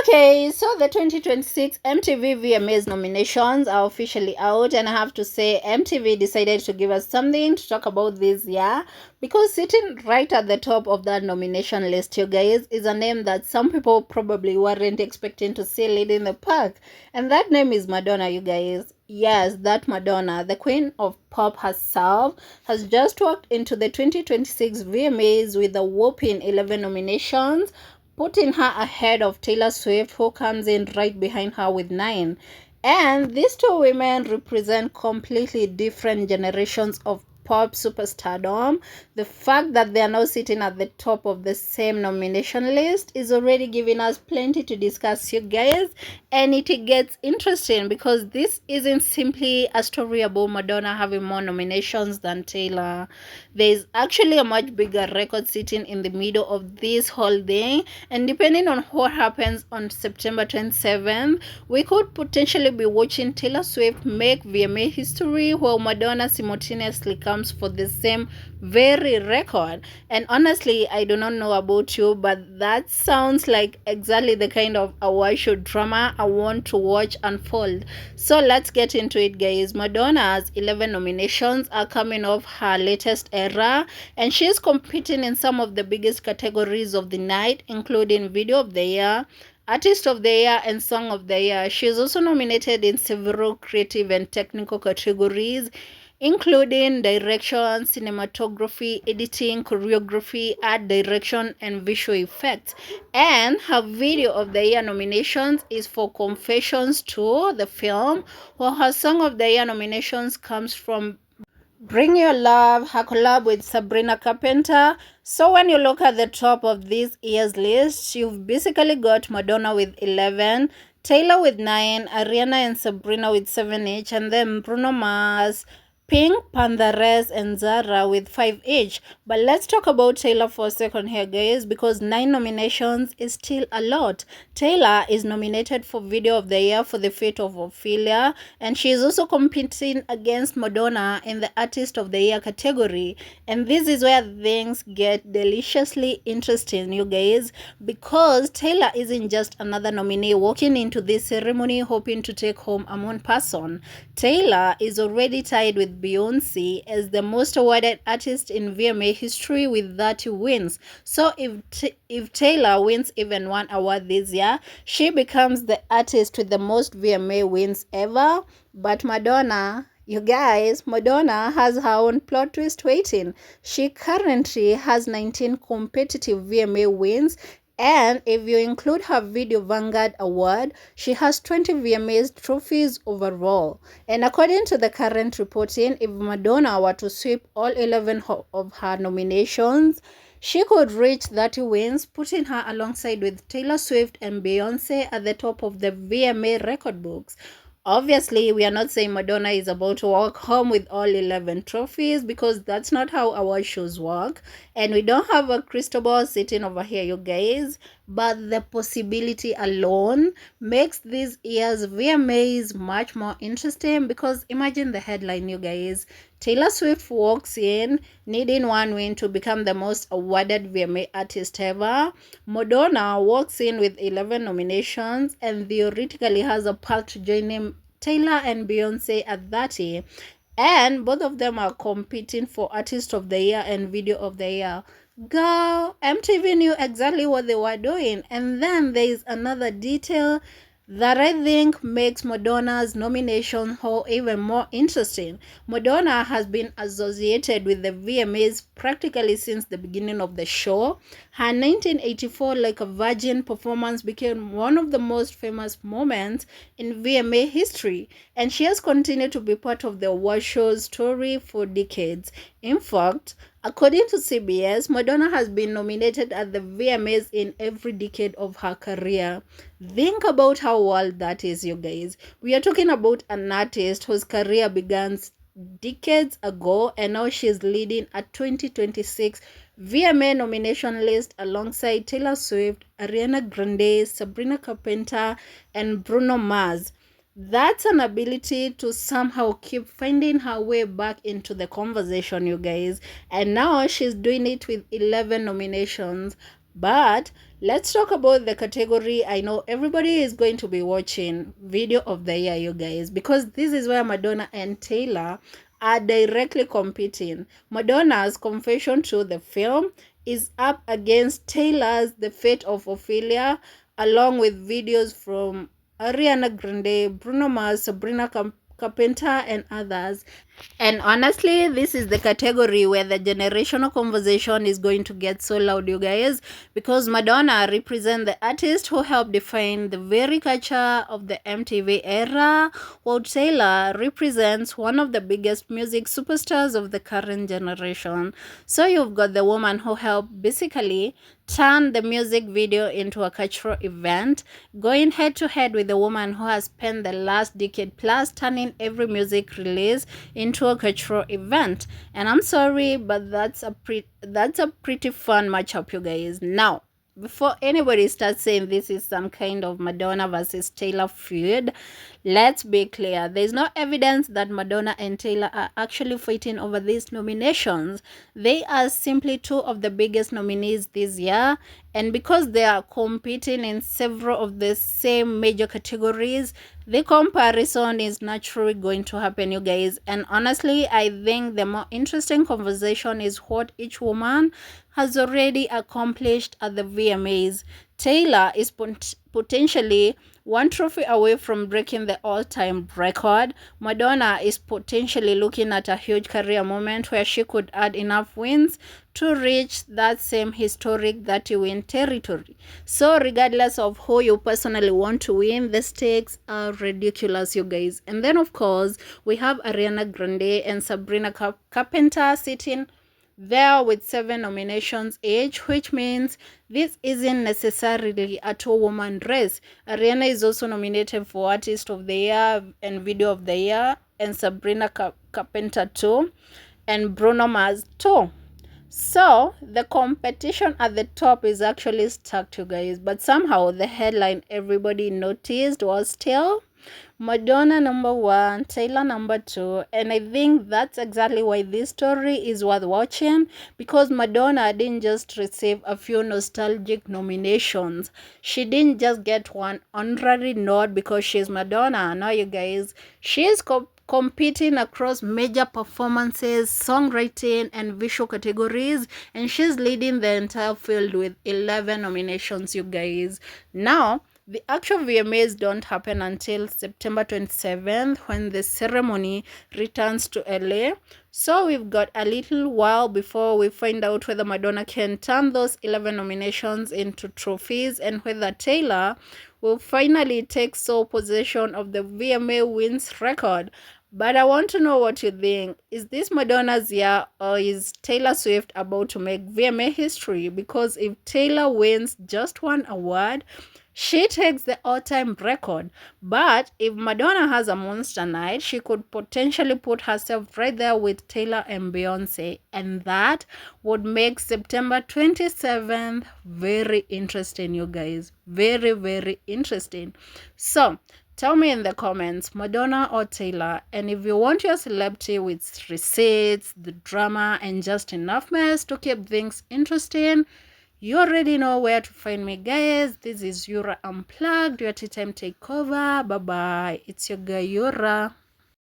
Okay, so the 2026 MTV VMAs nominations are officially out, and I have to say, MTV decided to give us something to talk about this year because sitting right at the top of that nomination list, you guys, is a name that some people probably weren't expecting to see leading the pack, and that name is Madonna, you guys. Yes, that Madonna, the queen of pop herself, has just walked into the 2026 VMAs with a whopping 11 nominations, putting her ahead of Taylor Swift, who comes in right behind her with 9. And these two women represent completely different generations of pop superstardom. The fact that they are now sitting at the top of the same nomination list is already giving us plenty to discuss, you guys. And it gets interesting because this isn't simply a story about Madonna having more nominations than Taylor. There's actually a much bigger record sitting in the middle of this whole thing, and depending on what happens on September 27th, we could potentially be watching Taylor Swift make VMA history while Madonna simultaneously comes for the same very record. And honestly, I do not know about you, but that sounds like exactly the kind of award show drama I want to watch unfold. So let's get into it, guys. Madonna's 11 nominations are coming off her latest era, and she's competing in some of the biggest categories of the night, including Video of the Year, Artist of the Year, and Song of the Year. She is also nominated in several creative and technical categories, including direction, cinematography, editing, choreography, art direction, and visual effects. And her Video of the Year nominations is for Confessions 2, the film, while her Song of the Year nominations comes from Bring Your Love, her collab with Sabrina Carpenter. So when you look at the top of this year's list, you've basically got Madonna with 11, Taylor with 9, Ariana and Sabrina with 7 each, and then Bruno Mars, Pink, Pandares, and Zara with 5 each. But let's talk about Taylor for a second here, guys, because 9 nominations is still a lot. Taylor is nominated for Video of the Year for The Fate of Ophelia, and she is also competing against Madonna in the Artist of the Year category. And this is where things get deliciously interesting, you guys, because Taylor isn't just another nominee walking into this ceremony hoping to take home a one person. Taylor is already tied with Beyonce as the most awarded artist in VMA history with 30 wins. So if Taylor wins even one award this year, she becomes the artist with the most VMA wins ever. But Madonna, you guys, Madonna has her own plot twist waiting. She currently has 19 competitive VMA wins, and if you include her Video Vanguard Award, she has 20 VMAs trophies overall. And according to the current reporting, if Madonna were to sweep all 11 of her nominations, she could reach 30 wins, putting her alongside with Taylor Swift and Beyonce at the top of the VMA record books. Obviously, we are not saying Madonna is about to walk home with all 11 trophies because that's not how award shows work. And we don't have a crystal ball sitting over here, you guys. But the possibility alone makes this year's VMAs much more interesting because imagine the headline, you guys. Taylor Swift walks in needing one win to become the most awarded VMA artist ever. Madonna walks in with 11 nominations and theoretically has a path to joining Taylor and Beyonce at 30. And both of them are competing for Artist of the Year and Video of the Year. Girl, MTV knew exactly what they were doing. And then there is another detail that I think makes Madonna's nomination haul even more interesting. Madonna has been associated with the VMAs practically since the beginning of the show. Her 1984 Like a Virgin performance became one of the most famous moments in VMA history, and she has continued to be part of the award show's story for decades. In fact, according to CBS, Madonna has been nominated at the VMAs in every decade of her career. Think about how wild that is, you guys. We are talking about an artist whose career began decades ago, and now she's leading a 2026 VMA nomination list alongside Taylor Swift, Ariana Grande, Sabrina Carpenter, and Bruno Mars. That's an ability to somehow keep finding her way back into the conversation, you guys. And now she's doing it with 11 nominations. But let's talk about the category. I know everybody is going to be watching video of the year, you guys, because this is where Madonna and Taylor are directly competing. Madonna's Confession to the Film is up against Taylor's The Fate of Ophelia, along with videos from Ariana Grande, Bruno Mars, Sabrina Carpenter, and others. And honestly, this is the category where the generational conversation is going to get so loud, you guys, because Madonna represents the artist who helped define the very culture of the MTV era, while Taylor represents one of the biggest music superstars of the current generation. So you've got the woman who helped basically turn the music video into a cultural event, going head to head with the woman who has spent the last decade plus turning every music release into a cultural event. And I'm sorry, but that's a pretty fun matchup, you guys. Now, before anybody starts saying this is some kind of Madonna versus Taylor feud, let's be clear. There's no evidence that Madonna and Taylor are actually fighting over these nominations. They are simply two of the biggest nominees this year, and because they are competing in several of the same major categories, the comparison is naturally going to happen, you guys. And honestly, I think the more interesting conversation is what each woman has already accomplished at the VMAs. Taylor is potentially one trophy away from breaking the all-time record. Madonna is potentially looking at a huge career moment where she could add enough wins to reach that same historic 30-win territory. So regardless of who you personally want to win, the stakes are ridiculous, you guys. And then, of course, we have Ariana Grande and Sabrina Carpenter sitting there with 7 nominations each, which means this isn't necessarily a two-woman race. Ariana is also nominated for Artist of the Year and Video of the Year, and Sabrina Carpenter too, and Bruno Mars too. So the competition at the top is actually stacked, you guys, but somehow the headline everybody noticed was still Madonna number 1, Taylor number 2, and I think that's exactly why this story is worth watching, because Madonna didn't just receive a few nostalgic nominations. She didn't just get one honorary nod because she's Madonna. No, you guys, she is competing across major performances, songwriting, and visual categories, and she's leading the entire field with 11 nominations, you guys. Now, the actual VMAs don't happen until September 27th, when the ceremony returns to LA. So we've got a little while before we find out whether Madonna can turn those 11 nominations into trophies, and whether Taylor will finally take sole possession of the VMA wins record. But I want to know what you think. Is this Madonna's year, or is Taylor Swift about to make VMA history? Because if Taylor wins just one award, she takes the all-time record. But if Madonna has a monster night, she could potentially put herself right there with Taylor and Beyonce. And that would make September 27th very interesting, you guys. Very, very interesting. So, tell me in the comments, Madonna or Taylor? And if you want your celebrity with receipts, the drama, and just enough mess to keep things interesting, you already know where to find me, guys. This is Yura Unplugged, your tea time takeover. Bye-bye. It's your girl, Yura.